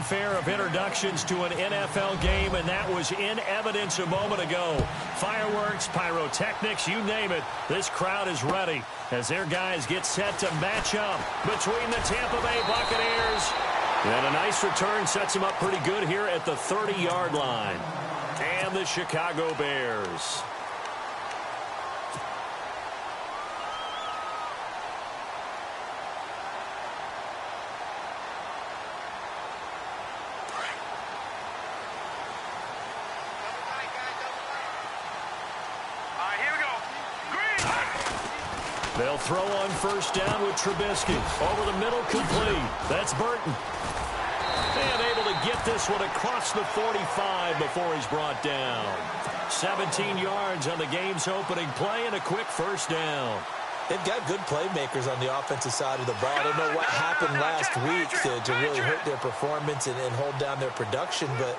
fanfare of introductions to an NFL game, and that was in evidence a moment ago. Fireworks, pyrotechnics, you name it. This crowd is ready as their guys get set to match up between the Tampa Bay Buccaneers. And a nice return sets them up pretty good here at the 30-yard line. And the Chicago Bears. They'll throw on first down with Trubisky. Over the middle, complete. That's Burton. And able to get this one across the 45 before he's brought down. 17 yards on the game's opening play and a quick first down. They've got good playmakers on the offensive side of the ball. I don't know what happened last week to really hurt their performance and hold down their production, but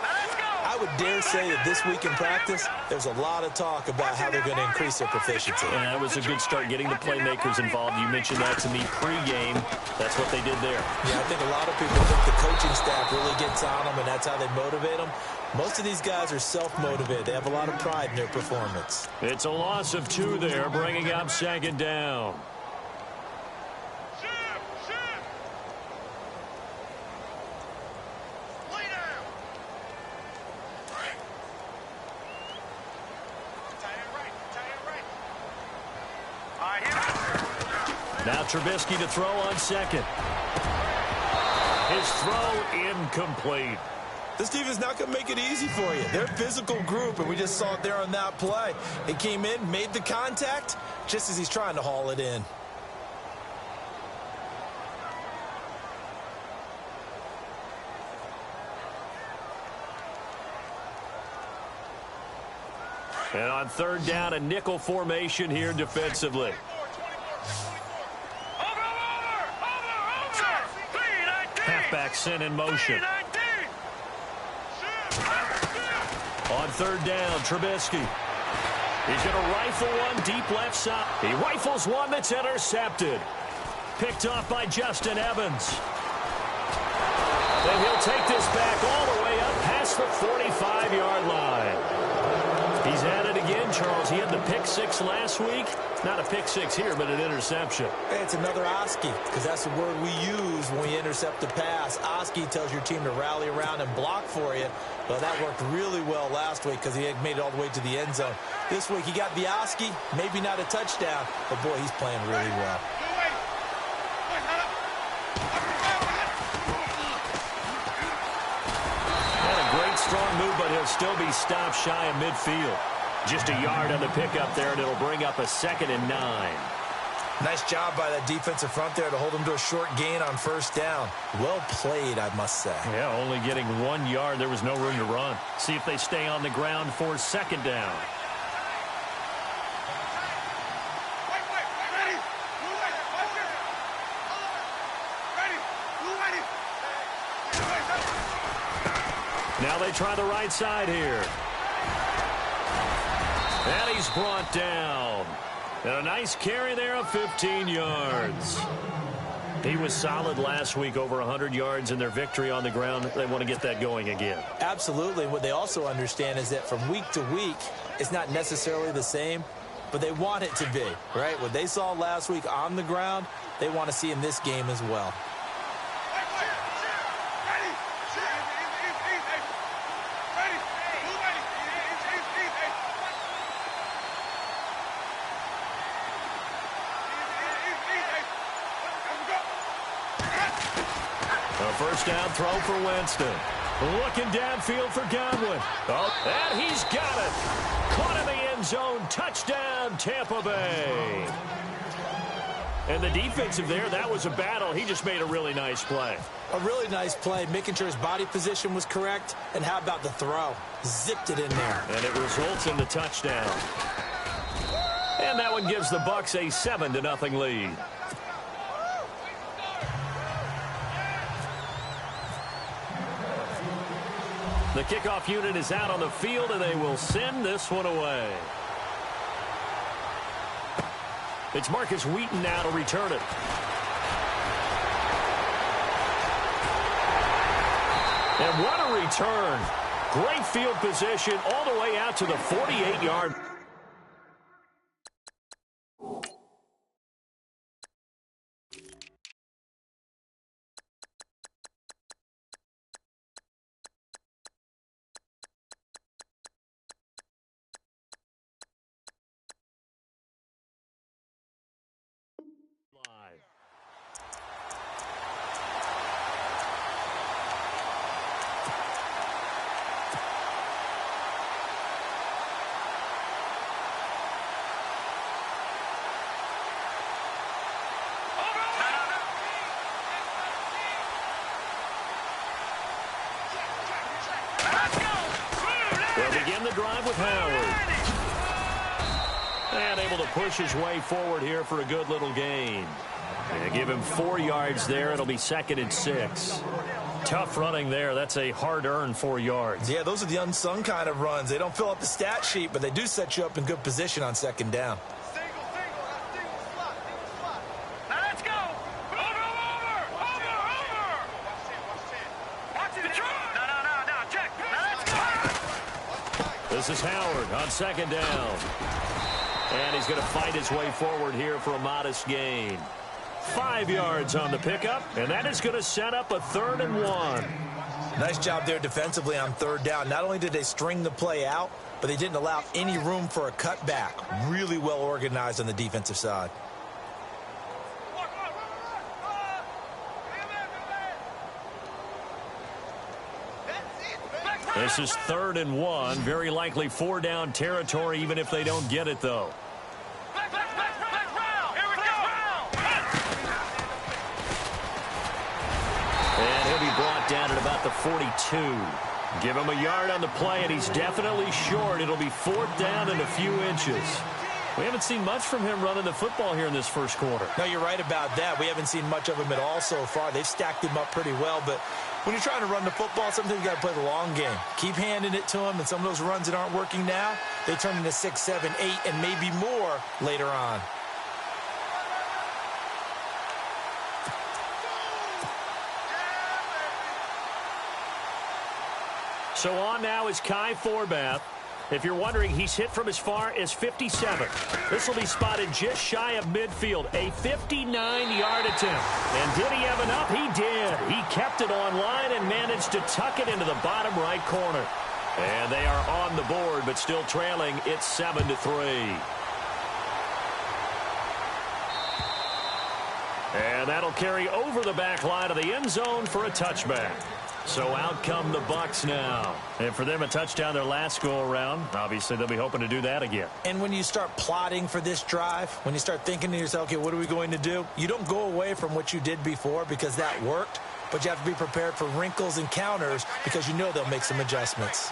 I would dare say that this week in practice, there's a lot of talk about how they're going to increase their proficiency. And that was a good start getting the playmakers involved. You mentioned that to me pregame. That's what they did there. Yeah, I think a lot of people think the coaching staff really gets on them, and that's how they motivate them. Most of these guys are self-motivated. They have a lot of pride in their performance. It's a loss of 2 there, bringing up second down. Now Trubisky to throw on second. His throw incomplete. This defense is not going to make it easy for you. They're a physical group, and we just saw it there on that play. It came in, made the contact, just as he's trying to haul it in. And on third down, a nickel formation here defensively. Halfback sent in motion. On third down, Trubisky. He's going to rifle one deep left side. He rifles one that's intercepted. Picked off by Justin Evans. And he'll take this back all the way up past the 45-yard line. He's at it again, Charles. He had the pick six last week. Not a pick six here, but an interception. Hey, it's another Oski, because that's the word we use when we intercept a pass. Oski tells your team to rally around and block for you. Well, that worked really well last week because he had made it all the way to the end zone. This week he got the Oski, maybe not a touchdown, but boy, he's playing really well. Strong move, but he'll still be stopped shy of midfield. Just a yard on the pickup there, and it'll bring up a 2nd and 9. Nice job by that defensive front there to hold him to a short gain on first down. Well played, I must say. Yeah, only getting 1 yard. There was no room to run. See if they stay on the ground for 2nd down. Now they try the right side here. And he's brought down. And a nice carry there of 15 yards. He was solid last week, over 100 yards in their victory on the ground. They want to get that going again. Absolutely. What they also understand is that from week to week, it's not necessarily the same, but they want it to be, right? What they saw last week on the ground, they want to see in this game as well. First down throw for Winston. Looking downfield for Godwin. Oh, and he's got it. Caught in the end zone. Touchdown, Tampa Bay. And the defensive there, that was a battle. He just made a really nice play. A really nice play, making sure his body position was correct. And how about the throw? Zipped it in there. And it results in the touchdown. And that one gives the Bucs a 7-0 lead. The kickoff unit is out on the field, and they will send this one away. It's Marcus Wheaton now to return it. And what a return. Great field position all the way out to the 48-yard. They'll begin the drive with Howard. And able to push his way forward here for a good little gain. And give him 4 yards there. It'll be 2nd and 6. Tough running there. That's a hard-earned 4 yards. Yeah, those are the unsung kind of runs. They don't fill up the stat sheet, but they do set you up in good position on 2nd down. This is Howard on 2nd down. And he's going to fight his way forward here for a modest gain. 5 yards on the pickup, and that is going to set up a 3rd and 1. Nice job there defensively on 3rd down. Not only did they string the play out, but they didn't allow any room for a cutback. Really well organized on the defensive side. This is 3rd and 1. Very likely 4-down territory, even if they don't get it, though. And he'll be brought down at about the 42. Give him a yard on the play, and he's definitely short. It'll be 4th down and a few inches. We haven't seen much from him running the football here in this first quarter. No, you're right about that. We haven't seen much of him at all so far. They've stacked him up pretty well, but when you're trying to run the football, sometimes you got to play the long game. Keep handing it to him, and some of those runs that aren't working now, they turn into 6, 7, 8, and maybe more later on. So on now is Kai Forbath. If you're wondering, he's hit from as far as 57. This will be spotted just shy of midfield. A 59-yard attempt. And did he have enough? He did. He kept it on line and managed to tuck it into the bottom right corner. And they are on the board, but still trailing. It's 7-3. And that'll carry over the back line of the end zone for a touchback. So out come the Bucs now. And for them, a touchdown their last go-around. Obviously, they'll be hoping to do that again. And when you start plotting for this drive, when you start thinking to yourself, okay, what are we going to do? You don't go away from what you did before because that worked, but you have to be prepared for wrinkles and counters because you know they'll make some adjustments.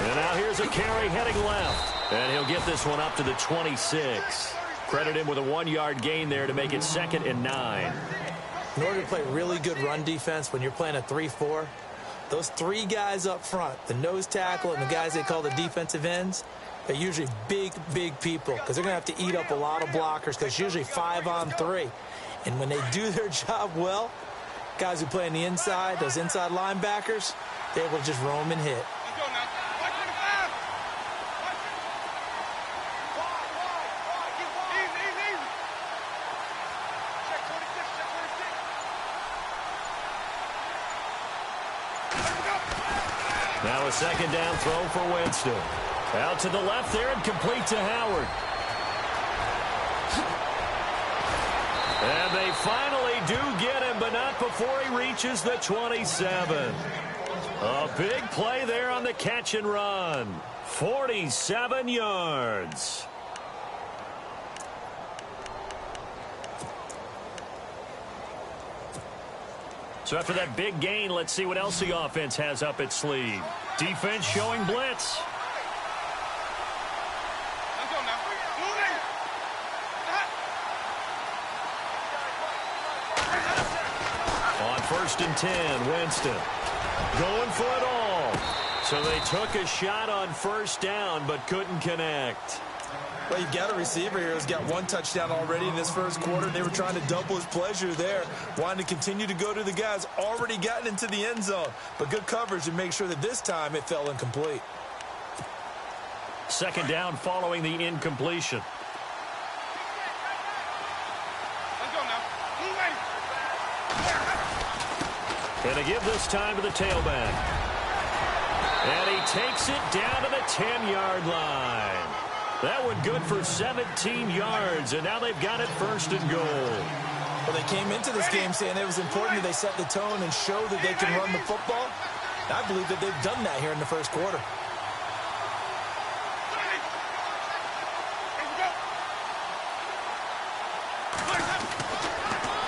And now here's a carry heading left. And he'll get this one up to the 26. Credit him with a 1-yard gain there to make it 2nd and 9. In order to play really good run defense when you're playing a 3-4, those 3 guys up front, the nose tackle and the guys they call the defensive ends, they're usually big, big people because they're going to have to eat up a lot of blockers because it's usually 5 on 3. And when they do their job well, guys who play on the inside, those inside linebackers, they're able to just roam and hit. Now a 2nd down throw for Winston. Out to the left there and complete to Howard. And they finally do get him, but not before he reaches the 27. A big play there on the catch and run. 47 yards. So after that big gain, let's see what else the offense has up its sleeve. Defense showing blitz. On 1st and 10, Winston going for it all. So they took a shot on 1st down but couldn't connect. Well, you've got a receiver here who's got 1 touchdown already in this first quarter. They were trying to double his pleasure there, wanting to continue to go to the guys already gotten into the end zone. But good coverage to make sure that this time it fell incomplete. 2nd down following the incompletion. Let's go now. And to give this time to the tailback. And he takes it down to the 10-yard line. That one good for 17 yards, and now they've got it 1st and goal. Well, they came into this game saying it was important that they set the tone and show that they can run the football. I believe that they've done that here in the first quarter.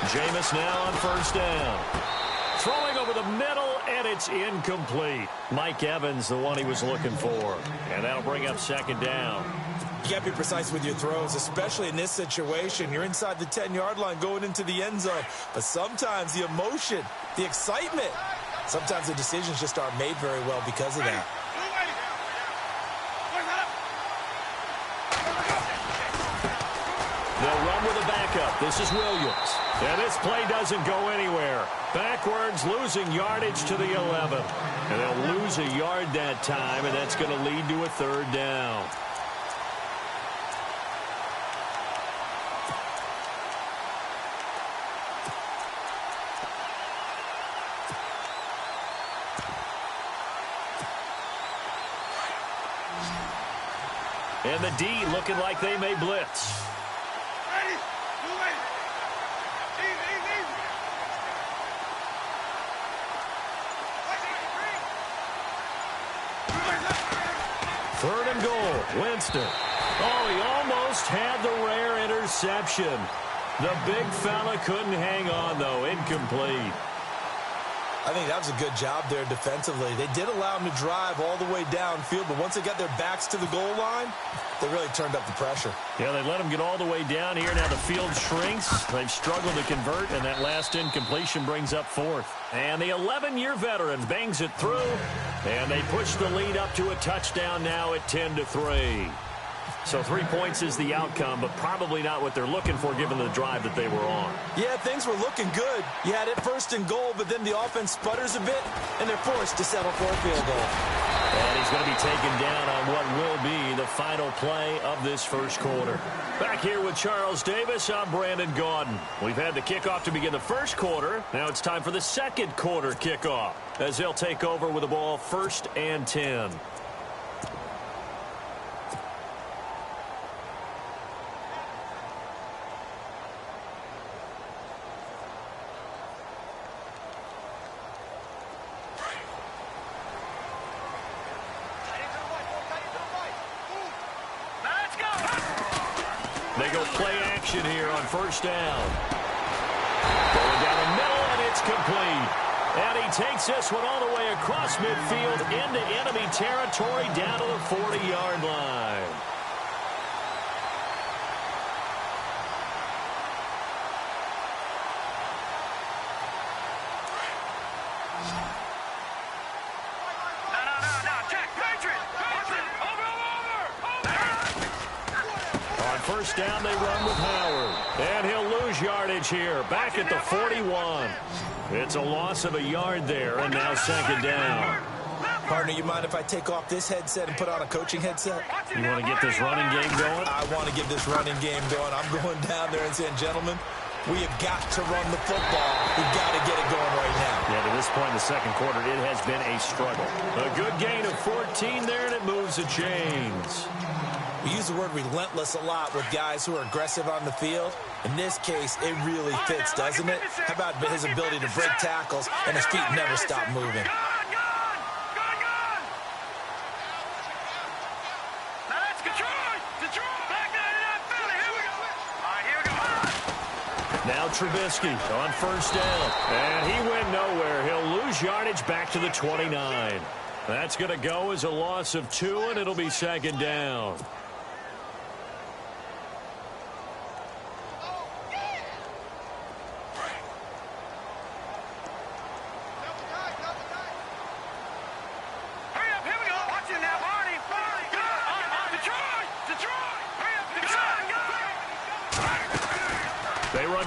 Jameis now on 1st down. Throwing over the middle, and it's incomplete. Mike Evans, the one he was looking for. And that'll bring up 2nd down. You got to be precise with your throws, especially in this situation. You're inside the 10-yard line going into the end zone. But sometimes the emotion, the excitement, sometimes the decisions just aren't made very well because of that. They'll run with a backup. This is Williams. And this play doesn't go anywhere. Backwards, losing yardage to the 11. And they'll lose a yard that time, and that's going to lead to a 3rd down. And the D looking like they may blitz. Third and goal, Winston. Oh, he almost had the rare interception. The big fella couldn't hang on, though. Incomplete. I think that was a good job there defensively. They did allow him to drive all the way downfield, but once they got their backs to the goal line, they really turned up the pressure. Yeah, they let him get all the way down here. Now the field shrinks. They've struggled to convert, and that last incompletion brings up 4th. And the 11-year veteran bangs it through, and they push the lead up to a touchdown now at 10-3. So 3 points is the outcome, but probably not what they're looking for given the drive that they were on. Yeah, things were looking good. You had it 1st and goal, but then the offense sputters a bit, and they're forced to settle for a field goal. And he's going to be taken down on what will be the final play of this first quarter. Back here with Charles Davis, I'm Brandon Gaudin. We've had the kickoff to begin the first quarter. Now it's time for the second quarter kickoff as they'll take over with the ball 1st and 10. They go play action here on 1st down. Going down the middle, and it's complete. And he takes this one all the way across midfield into enemy territory down to the 40-yard line. On 1st down, they run with Howard. And he'll lose yardage here, back at the 41. It's a loss of a yard there, and now 2nd down. Partner, you mind if I take off this headset and put on a coaching headset? You want to get this running game going? I want to get this running game going. I'm going down there and saying, gentlemen, we have got to run the football. We've got to get it going right now. Yeah, to this point in the second quarter, it has been a struggle. A good gain of 14 there, and it moves the chains. We use the word relentless a lot with guys who are aggressive on the field. In this case, it really fits, doesn't it? How about his ability to break tackles and his feet never stop moving? Now Trubisky on 1st down. And he went nowhere. He'll lose yardage back to the 29. That's going to go as a loss of 2, and it'll be 2nd down.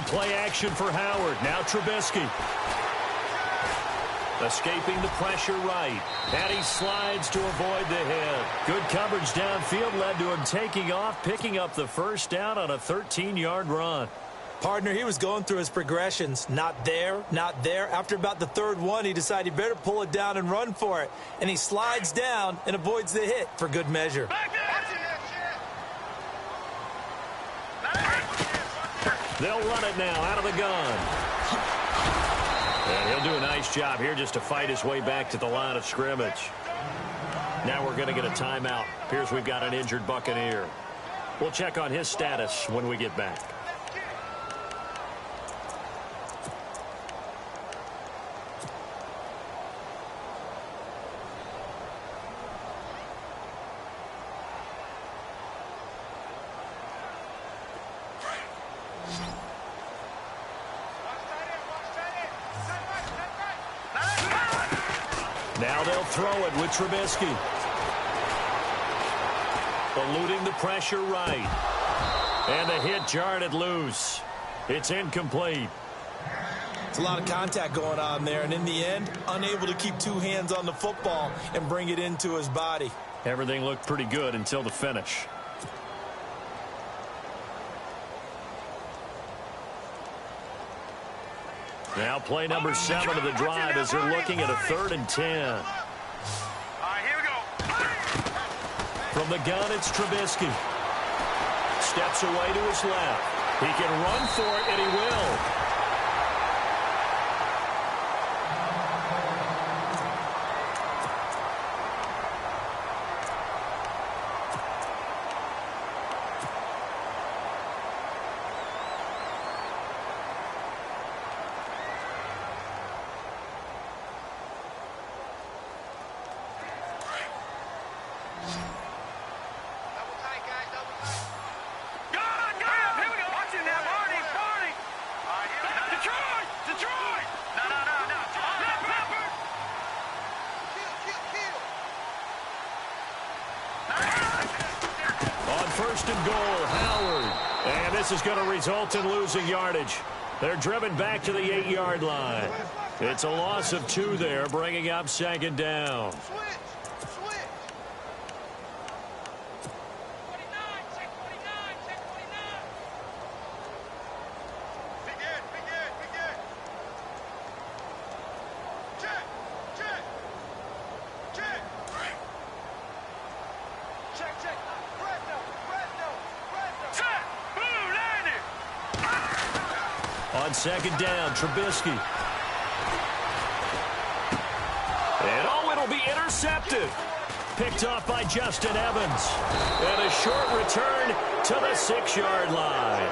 play action for Howard. Now Trubisky. Escaping the pressure right. And he slides to avoid the hit. Good coverage downfield led to him taking off, picking up the first down on a 13-yard run. Partner, he was going through his progressions. Not there, not there. After about the third one, he decided he better pull it down and run for it. And he slides down and avoids the hit for good measure. They'll run it now out of the gun. And he'll do a nice job here just to fight his way back to the line of scrimmage. Now we're going to get a timeout. Appears we've got an injured Buccaneer. We'll check on his status when we get back. Now they'll throw it with Trubisky. Eluding the pressure right. And the hit jarred it loose. It's incomplete. It's a lot of contact going on there, and in the end, unable to keep two hands on the football and bring it into his body. Everything looked pretty good until the finish. Now play number 7 of the drive as they're looking at a 3rd and 10. All right, here we go. From the gun, it's Trubisky. Steps away to his left. He can run for it, and he will. First and goal, Howard. And this is going to result in losing yardage. They're driven back to the 8-yard line. It's a loss of 2 there, bringing up 2nd down. On 2nd down, Trubisky. And it'll be intercepted. Picked off by Justin Evans. And a short return to the 6-yard line.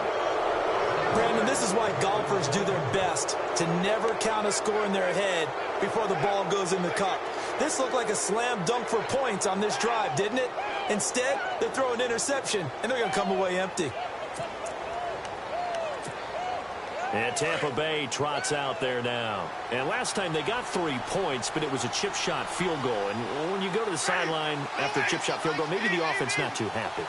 Brandon, this is why golfers do their best to never count a score in their head before the ball goes in the cup. This looked like a slam dunk for points on this drive, didn't it? Instead, they throw an interception, and they're going to come away empty. And Tampa Bay trots out there now. And last time they got 3 points, but it was a chip shot field goal. And when you go to the sideline after a chip shot field goal, maybe the offense not too happy.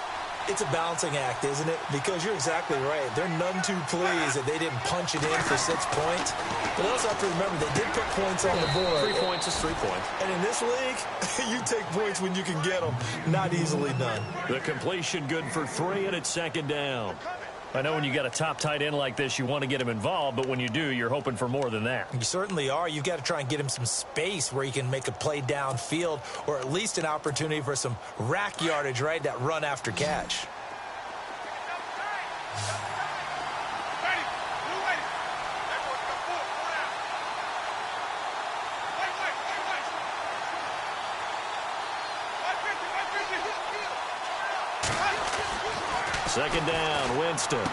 It's a balancing act, isn't it? Because you're exactly right. They're none too pleased that they didn't punch it in for 6 points. But they also have to remember they did put points on the board. 3 points is 3 points. And in this league, you take points when you can get them. Not easily done. The completion good for 3, and it's 2nd down. I know when you got a top tight end like this, you want to get him involved, but when you do, you're hoping for more than that. You certainly are. You've got to try and get him some space where he can make a play downfield, or at least an opportunity for some rack yardage, right? That run after catch. Second down, Winston.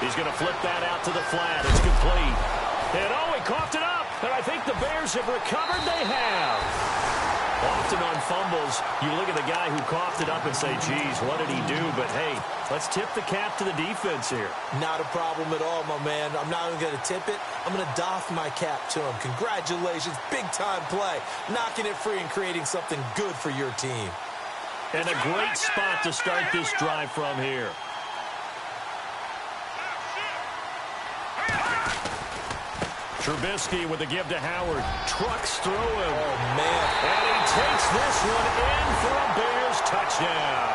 He's going to flip that out to the flat. It's complete. And he coughed it up. And I think the Bears have recovered. They have. Often on fumbles, you look at the guy who coughed it up and say, geez, what did he do? But, hey, let's tip the cap to the defense here. Not a problem at all, my man. I'm not even going to tip it. I'm going to doff my cap to him. Congratulations. Big-time play. Knocking it free and creating something good for your team. And a great spot to start this drive from here. Trubisky with the give to Howard. Trucks through him. Oh, man. And he takes this one in for a Bears touchdown.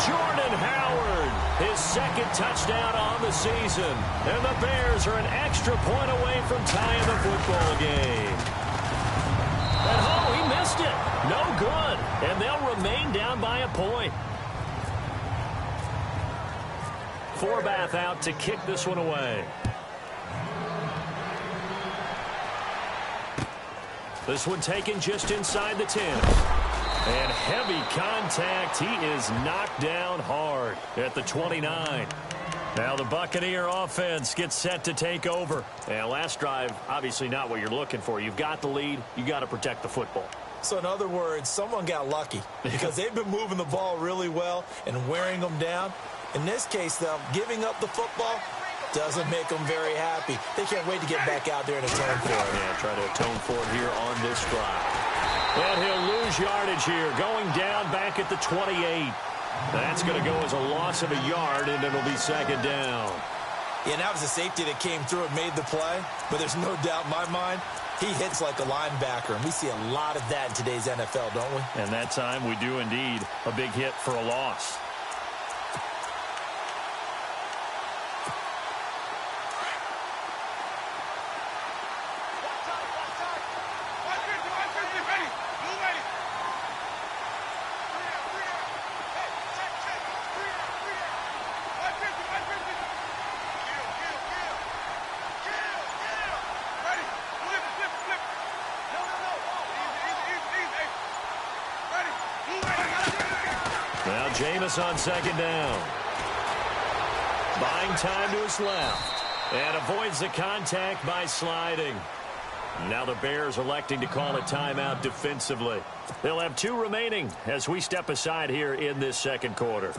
Jordan Howard, his second touchdown on the season. And the Bears are an extra point away from tying the football game. And he missed it. No good. And they'll remain down by a point. Forbath out to kick this one away. This one taken just inside the 10. And heavy contact. He is knocked down hard at the 29. Now the Buccaneer offense gets set to take over. And last drive, obviously not what you're looking for. You've got the lead. You've got to protect the football. So in other words, someone got lucky because they've been moving the ball really well and wearing them down. In this case, though, giving up the football doesn't make them very happy. They can't wait to get back out there and atone for it. Yeah, try to atone for it here on this drive. And he'll lose yardage here, going down back at the 28. That's going to go as a loss of a yard, and it'll be second down. Yeah, and that was a safety that came through and made the play. But there's no doubt in my mind, he hits like a linebacker. And we see a lot of that in today's NFL, don't we? And that time we do indeed. A big hit for a loss. Now Jameis on second down. Buying time to his left. And avoids the contact by sliding. Now the Bears electing to call a timeout defensively. They'll have 2 remaining as we step aside here in this second quarter.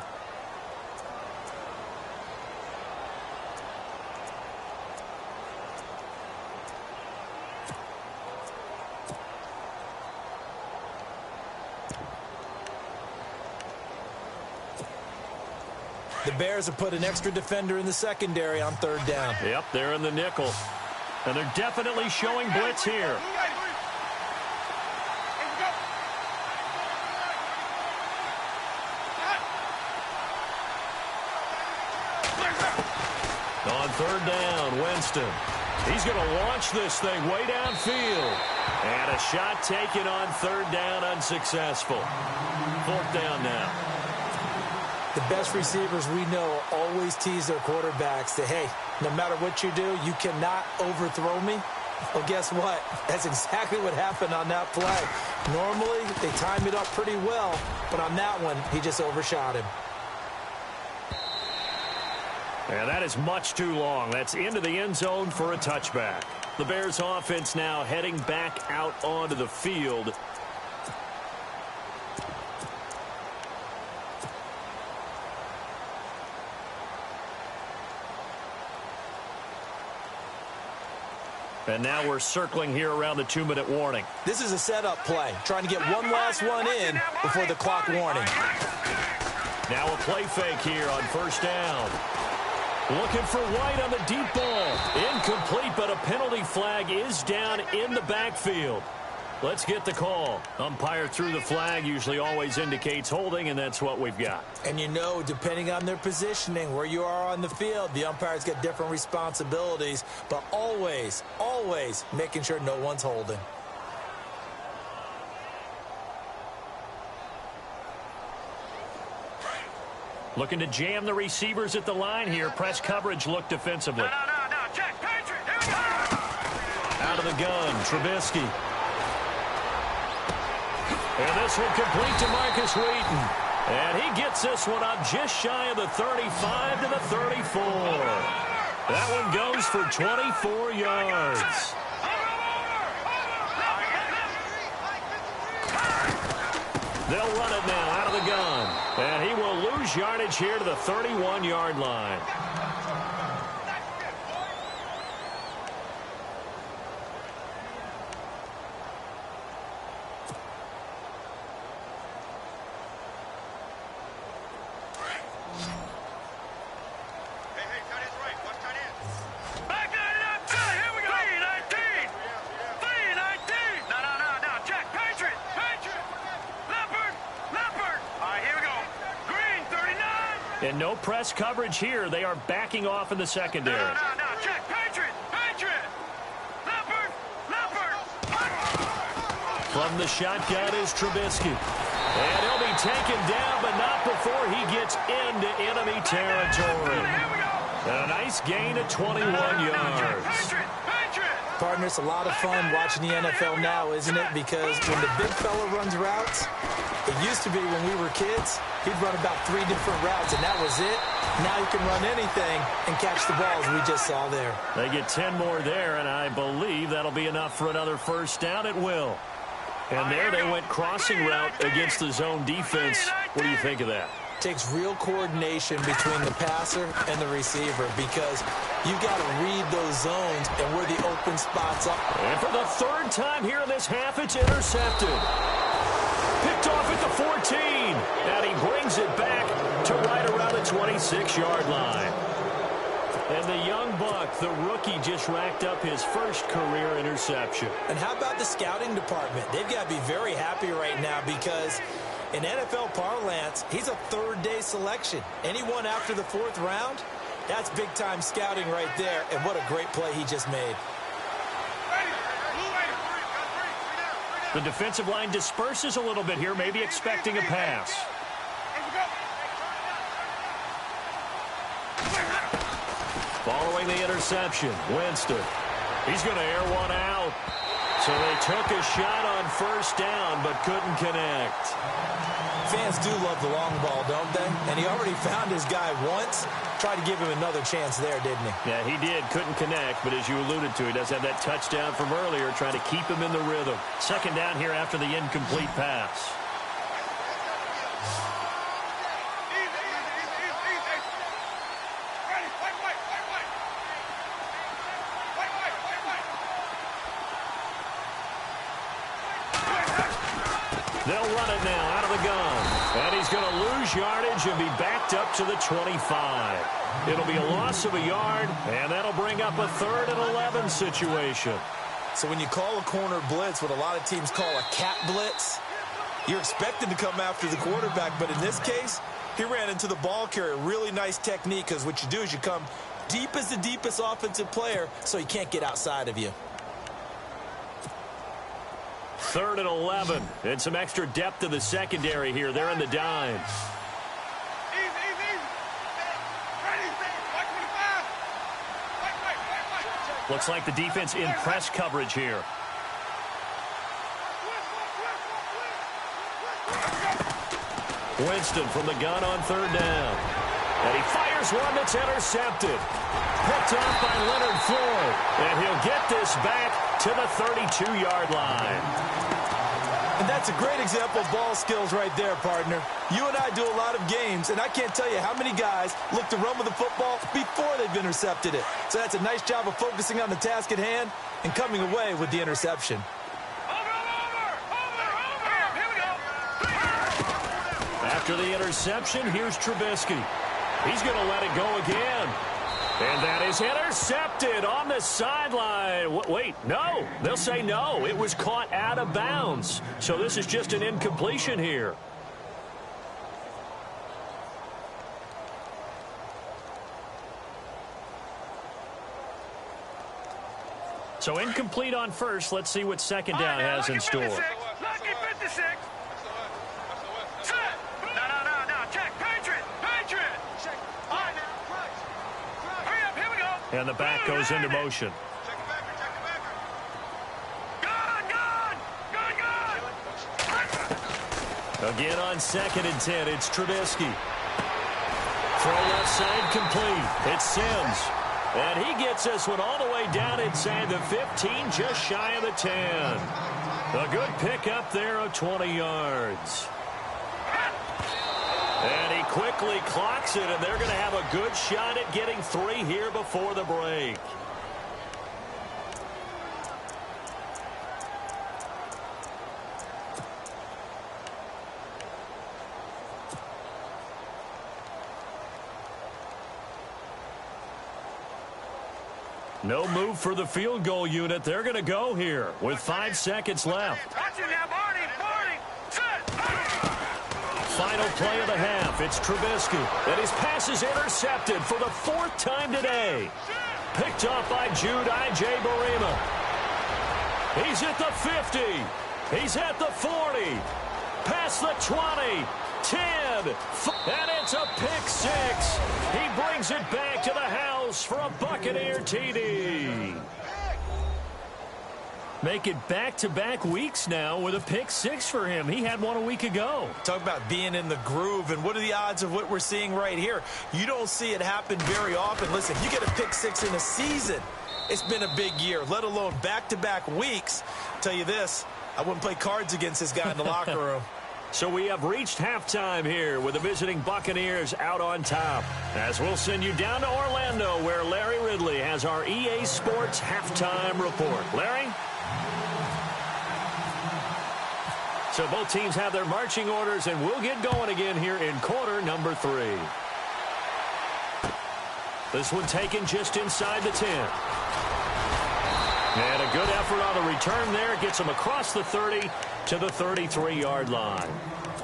The Bears have put an extra defender in the secondary on third down. Yep, they're in the nickel. And they're definitely showing blitz here. On third down, Winston. He's going to launch this thing way downfield. And a shot taken on third down, unsuccessful. Fourth down now. The best receivers we know always tease their quarterbacks that, hey, no matter what you do, you cannot overthrow me. Well, guess what? That's exactly what happened on that play. Normally, they time it up pretty well, but on that one, he just overshot him. And that is much too long. That's into the end zone for a touchback. The Bears offense now heading back out onto the field. And now we're circling here around the 2-minute warning. This is a setup play, trying to get one last one in before the clock warning. Now a play fake here on first down. Looking for White on the deep ball. Incomplete, but a penalty flag is down in the backfield. Let's get the call. Umpire threw the flag, usually always indicates holding, and that's what we've got. And you know, depending on their positioning, where you are on the field, the umpires get different responsibilities, but always, always making sure no one's holding. Looking to jam the receivers at the line here. Press coverage look defensively. No, check, Patriot, here we go! Out of the gun, Trubisky. And this one complete to Marcus Wheaton. And he gets this one up just shy of the 35 to the 34. That one goes for 24 yards. They'll run it now out of the gun. And he will lose yardage here to the 31-yard line. And no press coverage here. They are backing off in the secondary. No, check. Patriot. From the shotgun is Trubisky. And he'll be taken down, but not before he gets into enemy territory. And a nice gain of 21 yards. Partner, it's a lot of fun watching the NFL now, isn't it? Because when the big fella runs routes, it used to be when we were kids, he'd run about 3 different routes, and that was it. Now he can run anything and catch the balls we just saw there. They get 10 more there, and I believe that'll be enough for another first down. It will. And there they went crossing route against the zone defense. What do you think of that? Takes real coordination between the passer and the receiver because you've got to read those zones and where the open spots are. And for the third time here in this half, it's intercepted. Picked off at the 14. And he brings it back to right around the 26-yard line. And the young buck, the rookie, just racked up his first career interception. And how about the scouting department? They've got to be very happy right now because in NFL parlance, he's a third-day selection. Anyone after the 4th round, that's big-time scouting right there. And what a great play he just made. The defensive line disperses a little bit here, maybe expecting a pass. Following the interception, Winston. He's going to air one out. So they took a shot on first down, but couldn't connect. Fans do love the long ball, don't they? And he already found his guy once. Tried to give him another chance there, didn't he? Yeah, he did. Couldn't connect, but as you alluded to, he does have that touchdown from earlier, trying to keep him in the rhythm. Second down here after the incomplete pass. They'll run it now out of the gun. And he's going to lose yardage and be backed up to the 25. It'll be a loss of a yard, and that'll bring up a 3rd and 11 situation. So when you call a corner blitz, what a lot of teams call a cat blitz, you're expected to come after the quarterback. But in this case, he ran into the ball carrier. Really nice technique because what you do is you come deep as the deepest offensive player so he can't get outside of you. 3rd and 11, and some extra depth to the secondary here. They're in the dime. Looks like the defense in press coverage here. Winston from the gun on 3rd down. And he fires one that's intercepted. Picked off by Leonard Floyd. And he'll get this back to the 32-yard line. And that's a great example of ball skills right there, partner. You and I do a lot of games, and I can't tell you how many guys look to run with the football before they've intercepted it. So that's a nice job of focusing on the task at hand and coming away with the interception. After the interception, here's Trubisky. He's going to let it go again. And that is intercepted on the sideline. Wait, no. They'll say no. It was caught out of bounds. So this is just an incompletion here. So incomplete on first. Let's see what second down has in store. Lucky 56. No. Check. Patriot. Hurry up. Here we go. And the back goes into motion. Gone. Again on 2nd and 10, it's Trubisky. Throw left side complete. It's Sims. And he gets this one all the way down inside the 15, just shy of the 10. A good pickup there of 20 yards. And he quickly clocks it, and they're going to have a good shot at getting 3 here before the break. No move for the field goal unit. They're going to go here with 5 seconds left. Watch it now, Barney. Set. final play of the half. It's Trubisky. And his pass is intercepted for the 4th time today. Picked off by Jude I.J. Barima. He's at the 50. He's at the 40. Past the 20. 10. And it's a pick 6. He brings it back to the house for a Buccaneer TD. Make it back-to-back weeks now with a pick 6 for him. He had one a week ago. Talk about being in the groove, and what are the odds of what we're seeing right here? You don't see it happen very often. Listen, you get a pick 6 in a season, it's been a big year, let alone back-to-back weeks. I'll tell you this, I wouldn't play cards against this guy in the locker room. So we have reached halftime here with the visiting Buccaneers out on top. As we'll send you down to Orlando, where Larry Ridley has our EA Sports halftime report. Larry? So both teams have their marching orders, and we'll get going again here in quarter number 3. This one taken just inside the 10. And a good effort on the return there. Gets them across the 30 to the 33-yard line.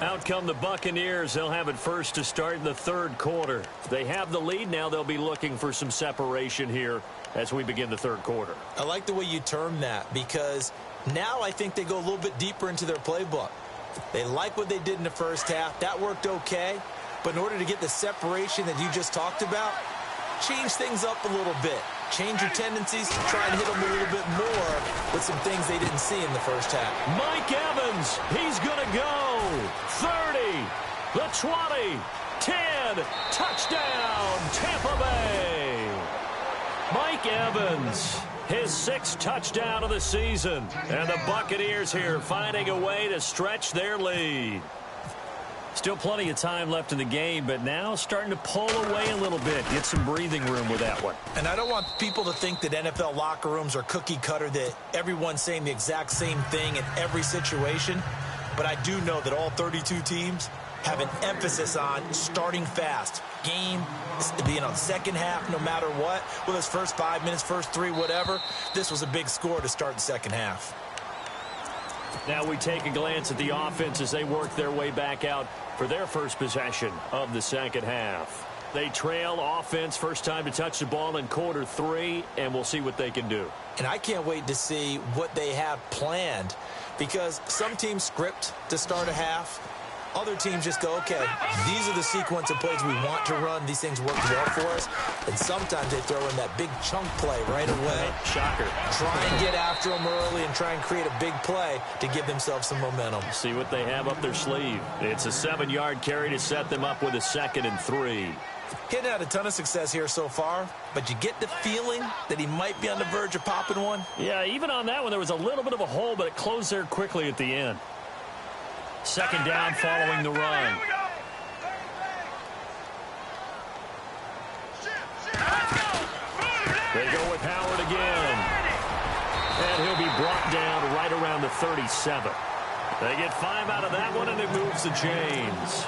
Out come the Buccaneers. They'll have it first to start in the 3rd quarter. They have the lead. Now they'll be looking for some separation here as we begin the 3rd quarter. I like the way you term that, because now I think they go a little bit deeper into their playbook. They like what they did in the first half. That worked okay. But in order to get the separation that you just talked about, change things up a little bit. Change your tendencies, try and hit them a little bit more with some things they didn't see in the first half. Mike Evans, he's going to go. 30, the 20, 10, touchdown, Tampa Bay. Mike Evans, his 6th touchdown of the season. And the Buccaneers here finding a way to stretch their lead. Still plenty of time left in the game, but now starting to pull away a little bit. Get some breathing room with that one. And I don't want people to think that NFL locker rooms are cookie cutter, that everyone's saying the exact same thing in every situation. But I do know that all 32 teams have an emphasis on starting fast. Game, being on the second half, no matter what. Whether it's first 5 minutes, first 3, whatever. This was a big score to start the second half. Now we take a glance at the offense as they work their way back out for their first possession of the second half. They trail offense, first time to touch the ball in quarter 3, and we'll see what they can do. And I can't wait to see what they have planned, because some teams script to start a half. Other teams just go, okay, these are the sequence of plays we want to run. These things work well for us. And sometimes they throw in that big chunk play right away. Shocker. Try and get after them early and try and create a big play to give themselves some momentum. See what they have up their sleeve. It's a 7-yard carry to set them up with a 2nd and 3. Getting out a ton of success here so far, but you get the feeling that he might be on the verge of popping one. Yeah, even on that one, there was a little bit of a hole, but it closed there quickly at the end. 2nd down following the run. They go with Howard again. And he'll be brought down right around the 37. They get 5 out of that one, and it moves the chains.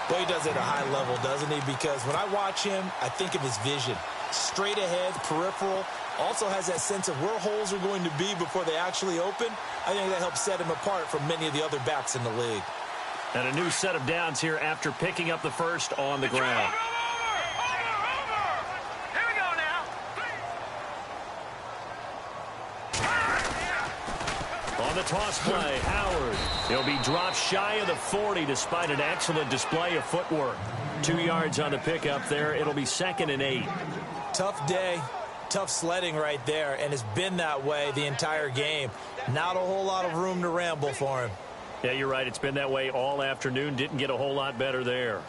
Well, he does it at a high level, doesn't he? Because when I watch him, I think of his vision. Straight ahead, peripheral. Also has that sense of where holes are going to be before they actually open. I think that helps set him apart from many of the other backs in the league. And a new set of downs here after picking up the first on the ground. Here we go now. On the toss play, Howard. He'll be dropped shy of the 40 despite an excellent display of footwork. 2 yards on the pickup there. It'll be 2nd and 8. Tough day. Tough sledding right there, and it's been that way the entire game. Not a whole lot of room to ramble for him. Yeah, you're right. It's been that way all afternoon. Didn't get a whole lot better there.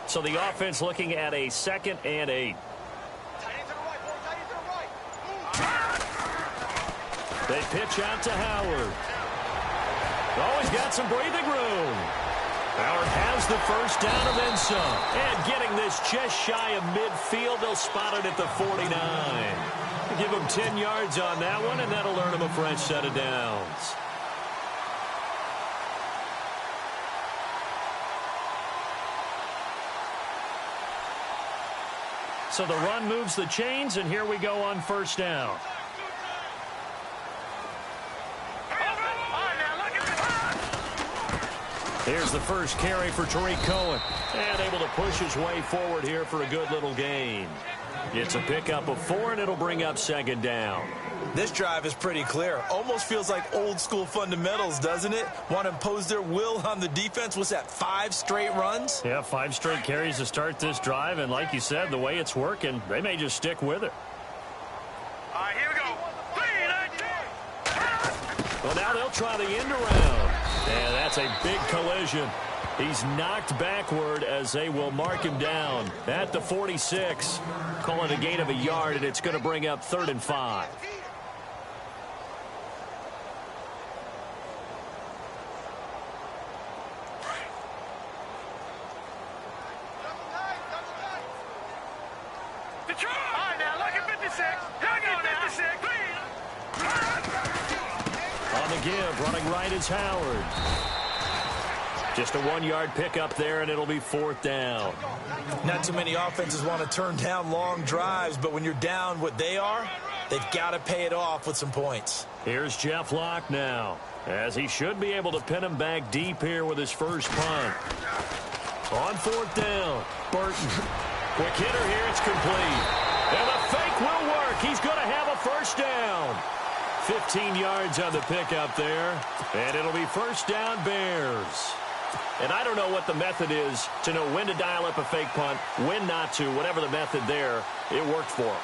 So the offense looking at a 2nd and 8. They pitch out to Howard. Oh, he's got some breathing room. Howard has the first down and then some. And getting this just shy of midfield, they'll spot it at the 49. Give him 10 yards on that one, and that'll earn him a fresh set of downs. So the run moves the chains, and here we go on first down. Here's the first carry for Tariq Cohen. And able to push his way forward here for a good little gain. It's a pickup of 4, and it'll bring up second down. This drive is pretty clear. Almost feels like old school fundamentals, doesn't it? Want to impose their will on the defense. What's that, 5 straight runs? Yeah, 5 straight carries to start this drive. And like you said, the way it's working, they may just stick with it. All right, here we go. Well, now they'll try the end around. And that's a big collision. He's knocked backward as they will mark him down at the 46. Call it a gain of a yard, and it's going to bring up 3rd and 5. All right, now look at 56. Look at 56. On the give, running right is Howard. Just a 1-yard pickup there, and it'll be 4th down. Not too many offenses want to turn down long drives, but when you're down what they are, they've got to pay it off with some points. Here's Jeff Locke now, as he should be able to pin him back deep here with his first punt. On 4th down, Burton. Quick hitter here, it's complete. And the fake will work. He's going to have a first down. 15 yards on the pickup there, and it'll be first down Bears. And I don't know what the method is to know when to dial up a fake punt, when not to. Whatever the method there, it worked for him.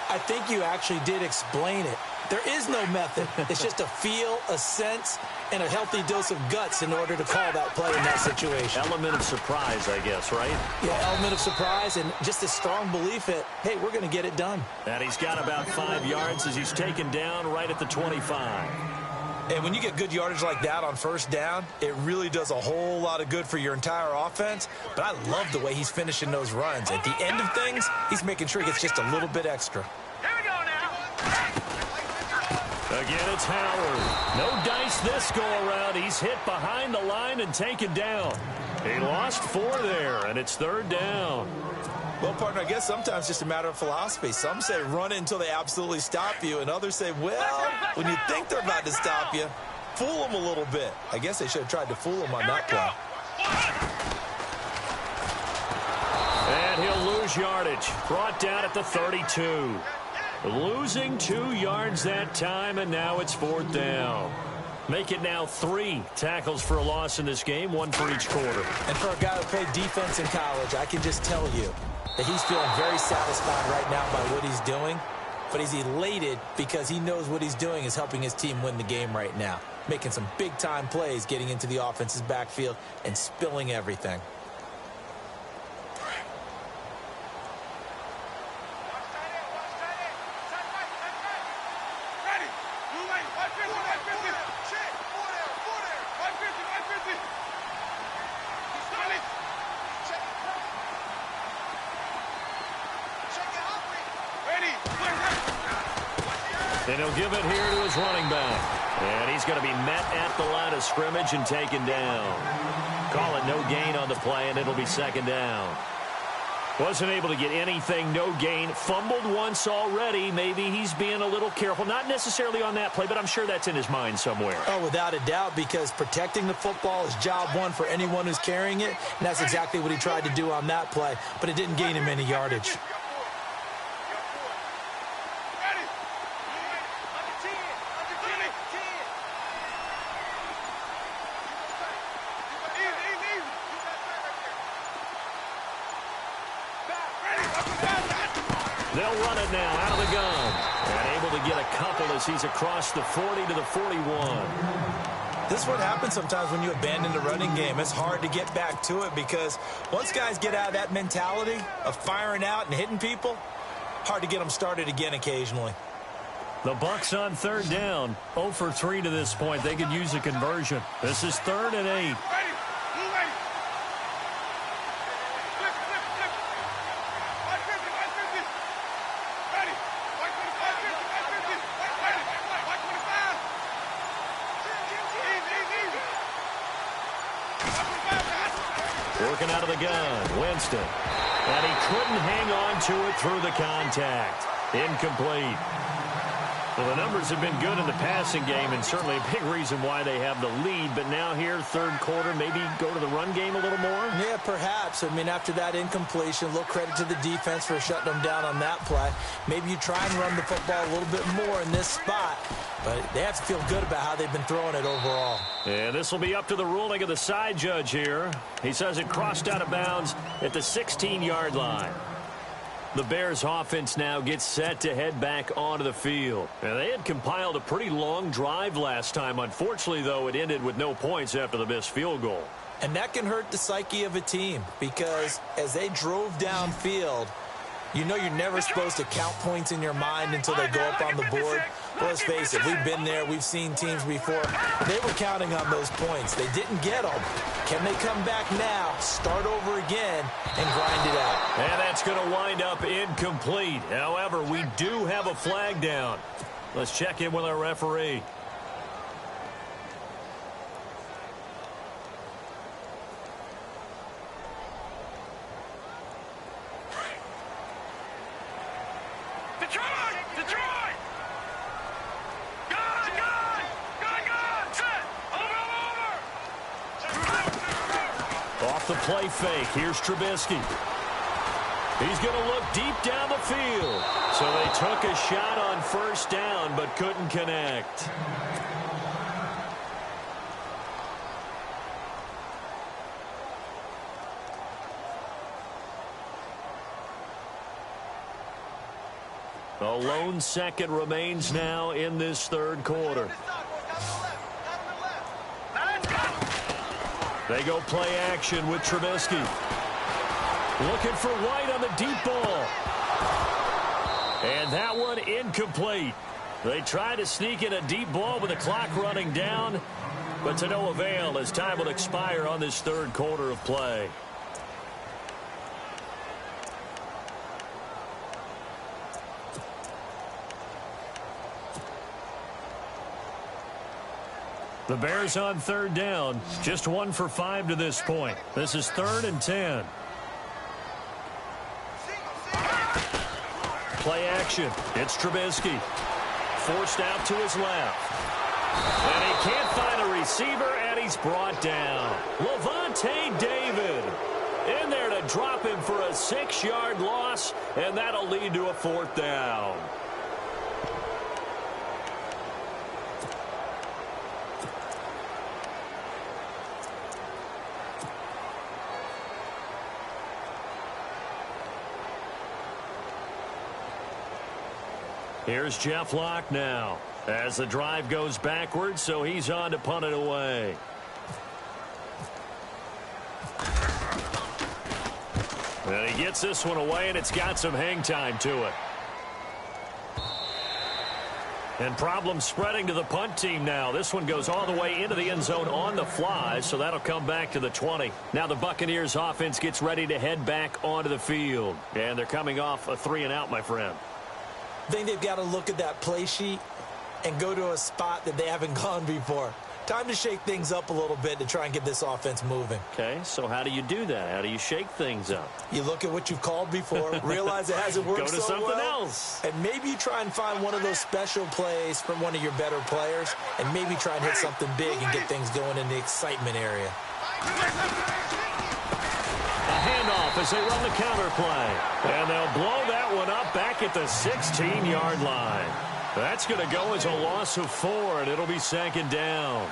I think you actually did explain it. There is no method. It's just a feel, a sense, and a healthy dose of guts in order to call that play in that situation. Element of surprise, I guess, right? Yeah, element of surprise and just a strong belief that, hey, we're going to get it done. And he's got about 5 yards as he's taken down right at the 25. And when you get good yardage like that on first down, it really does a whole lot of good for your entire offense. But I love the way he's finishing those runs. At the end of things, he's making sure he gets just a little bit extra. Here we go now. Again, it's Howard. No dice this go-around. He's hit behind the line and taken down. He lost 4 there, and it's 3rd down. Well, partner, I guess sometimes it's just a matter of philosophy. Some say run it until they absolutely stop you, and others say, well, when you think they're about to stop you, fool them a little bit. I guess they should have tried to fool them on that play. And he'll lose yardage. Brought down at the 32. Losing 2 yards that time, and now it's 4th down. Make it now 3 tackles for a loss in this game, 1 for each quarter. And for a guy who played defense in college, I can just tell you that he's feeling very satisfied right now by what he's doing. But he's elated because he knows what he's doing is helping his team win the game right now. Making some big-time plays, getting into the offense's backfield, and spilling everything. And he'll give it here to his running back. And he's going to be met at the line of scrimmage and taken down. Call it no gain on the play, and it'll be 2nd down. Wasn't able to get anything, no gain. Fumbled once already. Maybe he's being a little careful. Not necessarily on that play, but I'm sure that's in his mind somewhere. Oh, without a doubt, because protecting the football is job 1 for anyone who's carrying it. And that's exactly what he tried to do on that play, but it didn't gain him any yardage. They'll run it now out of the gun. And able to get a couple as he's across the 40 to the 41. This is what happens sometimes when you abandon the running game. It's hard to get back to it because once guys get out of that mentality of firing out and hitting people, hard to get them started again occasionally. The Bucs on 3rd down. 0 for 3 to this point. They could use a conversion. This is 3rd and 8. Working out of the gun, Winston. And he couldn't hang on to it through the contact. Incomplete. Well, the numbers have been good in the passing game, and certainly a big reason why they have the lead. But now here, third quarter, maybe go to the run game a little more? Yeah, perhaps. I mean, after that incompletion, a little credit to the defense for shutting them down on that play. Maybe you try and run the football a little bit more in this spot. But they have to feel good about how they've been throwing it overall. And this will be up to the ruling of the side judge here. He says it crossed out of bounds at the 16-yard line. The Bears offense now gets set to head back onto the field. And they had compiled a pretty long drive last time. Unfortunately, though, it ended with no points after the missed field goal. And that can hurt the psyche of a team because as they drove downfield, you know you're never supposed to count points in your mind until they go up on the board. Well, let's face it, we've been there. We've seen teams before. They were counting on those points. They didn't get them. Can they come back now, start over again, and grind it out? And that's going to wind up incomplete. However, we do have a flag down. Let's check in with our referee. Off the play fake, here's Trubisky. He's going to look deep down the field. So they took a shot on first down, but couldn't connect. A lone second remains now in this third quarter. They go play action with Trubisky. Looking for White on the deep ball. And that one incomplete. They try to sneak in a deep ball with the clock running down, but to no avail as time will expire on this third quarter of play. The Bears on third down, just 1 for 5 to this point. This is 3rd and 10. Play action. It's Trubisky. Forced out to his left. And he can't find a receiver, and he's brought down. Levante David in there to drop him for a 6-yard loss, and that'll lead to a 4th down. Here's Jeff Locke now as the drive goes backwards, so he's on to punt it away. And he gets this one away, and it's got some hang time to it. And problems spreading to the punt team now. This one goes all the way into the end zone on the fly, so that'll come back to the 20. Now the Buccaneers offense gets ready to head back onto the field. And they're coming off a 3-and-out, my friend. I think they've got to look at that play sheet and go to a spot that they haven't gone before. Time to shake things up a little bit to try and get this offense moving. Okay, so how do you do that? How do you shake things up? You look at what you've called before, realize it hasn't worked so well. Go to something else. And maybe you try and find one of those special plays from one of your better players, and maybe try and hit something big and get things going in the excitement area. A handoff as they run the counter play. And they'll blow that one up back at the 16-yard line. That's going to go as a loss of 4, and it'll be 2nd down.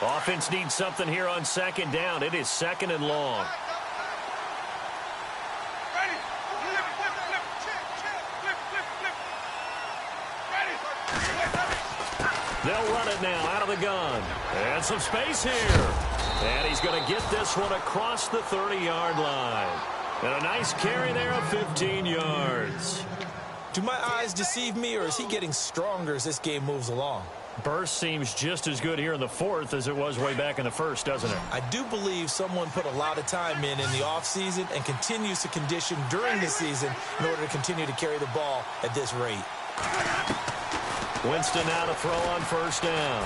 Offense needs something here on 2nd down. It is 2nd and long. They'll run it now out of the gun. And some space here. And he's going to get this one across the 30-yard line. And a nice carry there of 15 yards. Do my eyes deceive me, or is he getting stronger as this game moves along? Burst seems just as good here in the fourth as it was way back in the first, doesn't it? I do believe someone put a lot of time in the offseason and continues to condition during the season in order to continue to carry the ball at this rate. Winston now to throw on first down.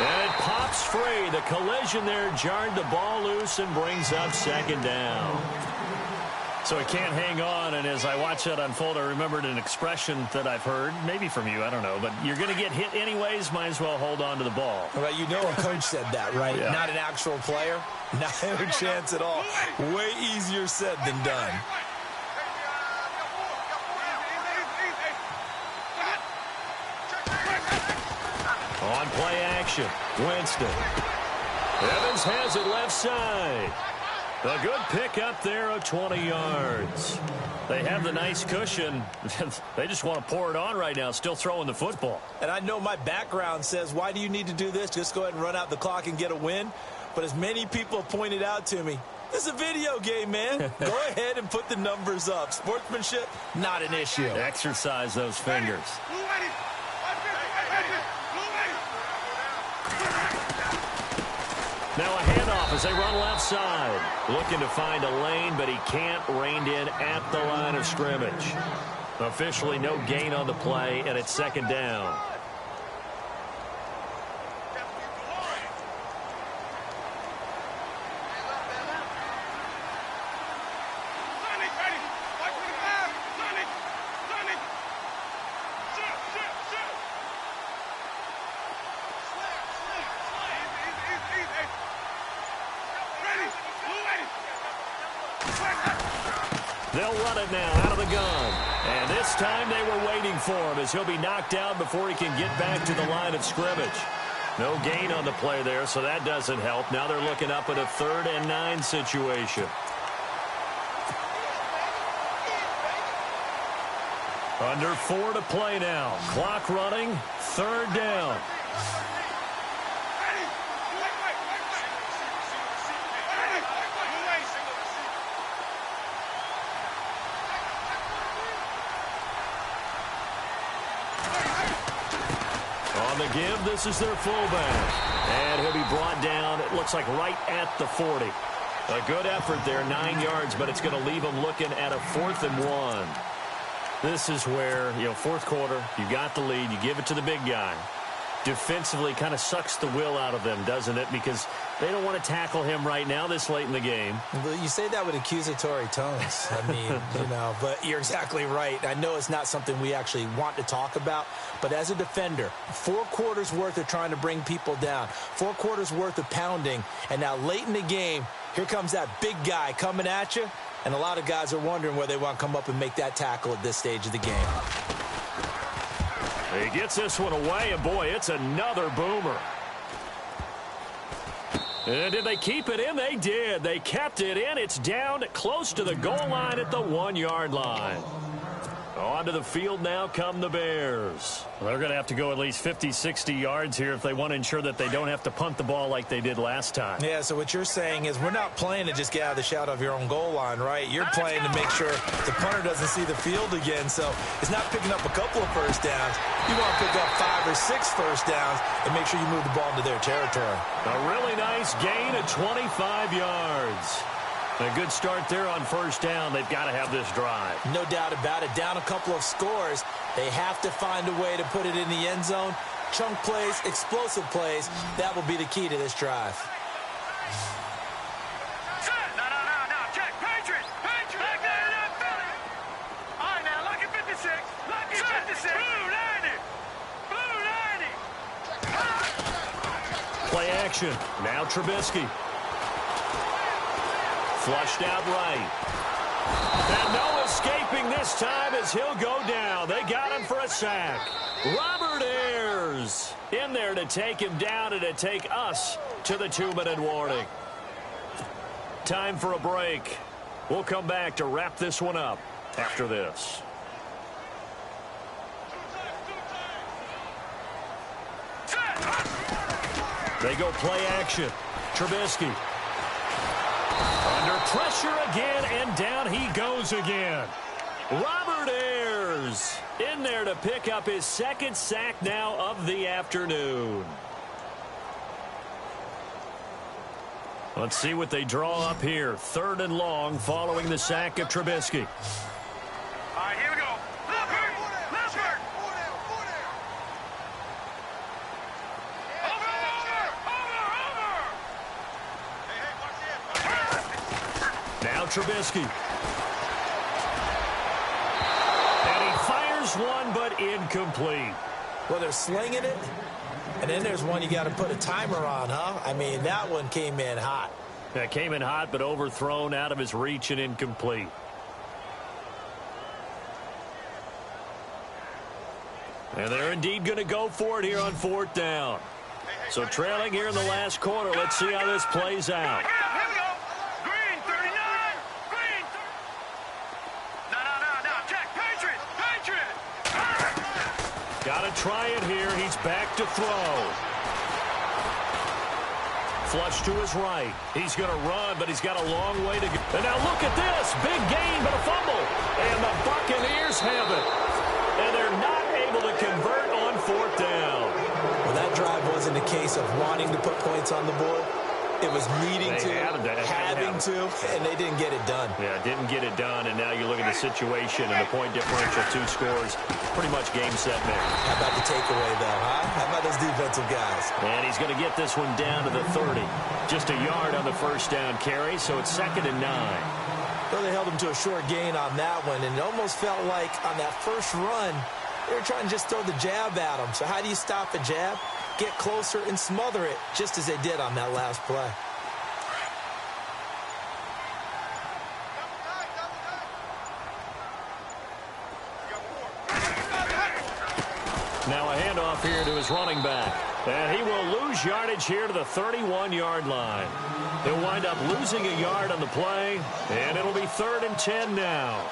And it pops free. The collision there jarred the ball loose and brings up second down. So he can't hang on, and as I watch that unfold, I remembered an expression that I've heard, maybe from you, I don't know, but you're going to get hit anyways, might as well hold on to the ball. Right, you know a coach said that, right? Yeah. Not an actual player. Not a chance at all. Way easier said than done. On play action, Winston. Evans has it left side. A good pick up there of 20 yards. They have the nice cushion. They just want to pour it on right now, still throwing the football. And I know my background says, why do you need to do this? Just go ahead and run out the clock and get a win. But as many people have pointed out to me, this is a video game, man. Go ahead and put the numbers up. Sportsmanship, not an issue. Exercise those fingers. Now a handoff as they run left side. Looking to find a lane, but he can't. Reined in at the line of scrimmage. Officially no gain on the play, and it's second down. They'll run it now out of the gun. And this time they were waiting for him as he'll be knocked down before he can get back to the line of scrimmage. No gain on the play there, so that doesn't help. Now they're looking up at a 3rd and 9 situation. Under 4 to play now. Clock running. 3rd down. On the give, this is their fullback. And he'll be brought down, it looks like right at the 40. A good effort there, 9 yards, but it's going to leave them looking at a 4th and 1. This is where, fourth quarter, you got the lead, you give it to the big guy. Defensively kind of sucks the will out of them, doesn't it? Because they don't want to tackle him right now this late in the game. You say that with accusatory tones. I mean, but you're exactly right. I know it's not something we actually want to talk about, but as a defender, 4 quarters worth of trying to bring people down, 4 quarters worth of pounding, and now late in the game, here comes that big guy coming at you, and a lot of guys are wondering whether they want to come up and make that tackle at this stage of the game. He gets this one away, and boy, it's another boomer. And did they keep it in? They did. They kept it in. It's down close to the goal line at the 1-yard line. Onto the field now come the Bears. Well, they're going to have to go at least 50, 60 yards here if they want to ensure that they don't have to punt the ball like they did last time. Yeah, so what you're saying is we're not playing to just get out of the shadow of your own goal line, right? You're playing to make sure the punter doesn't see the field again. So it's not picking up a couple of first downs. You want to pick up 5 or 6 first downs and make sure you move the ball into their territory. A really nice gain of 25 yards. A good start there on first down. They've got to have this drive. No doubt about it. Down a couple of scores. They have to find a way to put it in the end zone. Chunk plays, explosive plays. That will be the key to this drive. No. Check. Patriots. Back there in that Philly. All right, now, look at 56. Look at 56. Blue 90. Play action. Now Trubisky. Flushed out right. And no escaping this time as he'll go down. They got him for a sack. Robert Ayers in there to take him down and to take us to the 2-minute warning. Time for a break. We'll come back to wrap this one up after this. They go play action. Trubisky. Under pressure again, and down he goes again. Robert Ayers in there to pick up his second sack now of the afternoon. Let's see what they draw up here. 3rd and long following the sack of Trubisky. All right, here we go. Leopard! Leopard! Over! Now Trubisky. And he fires one, but incomplete. Well, they're slinging it. And then there's one you got to put a timer on, huh? I mean, that one came in hot. That came in hot, but overthrown, out of his reach, and incomplete. And they're indeed going to go for it here on 4th down. So trailing here in the last quarter. Let's see how this plays out. Here we go. Green, 39. Green. No. Check. Patriot. Got to try it here. He's back to throw. Flush to his right. He's going to run, but he's got a long way to go. And now look at this. Big gain, but a fumble. And the Buccaneers have it. And they're not able to convert on 4th down. Well, that drive wasn't a case of wanting to put points on the board. It was needing to, having to, and they didn't get it done. Yeah, didn't get it done, and now you look at the situation and the point differential, 2 scores, pretty much game, set, match. How about the takeaway, though, huh? How about those defensive guys? And he's going to get this one down to the 30. Just a yard on the 1st down carry, so it's 2nd and 9. Well, they held him to a short gain on that one, and it almost felt like on that first run, they were trying to just throw the jab at him. So how do you stop a jab? Get closer and smother it, just as they did on that last play. Now a handoff here to his running back. And he will lose yardage here to the 31-yard line. He'll wind up losing a yard on the play, and it'll be 3rd and 10 now.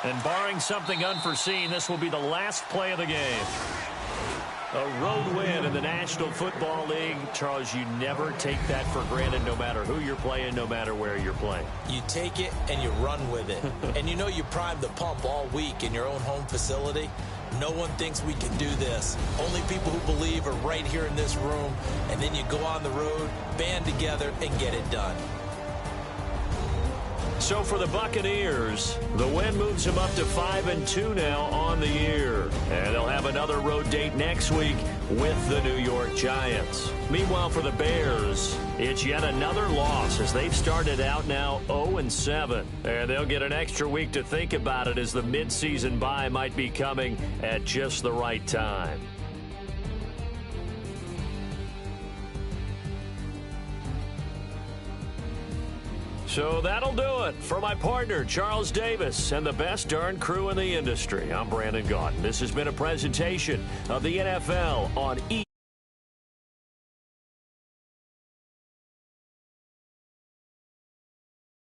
And barring something unforeseen, this will be the last play of the game. A road win in the National Football League. Charles, you never take that for granted, no matter who you're playing, no matter where you're playing. You take it and you run with it. And you know you primed the pump all week in your own home facility. No one thinks we can do this. Only people who believe are right here in this room. And then you go on the road, band together, and get it done. So for the Buccaneers, the win moves them up to 5-2 now on the year. And they'll have another road date next week with the New York Giants. Meanwhile, for the Bears, it's yet another loss as they've started out now 0-7. And they'll get an extra week to think about it as the midseason bye might be coming at just the right time. So that'll do it for my partner, Charles Davis, and the best darn crew in the industry. I'm Brandon Gaudin. This has been a presentation of the NFL on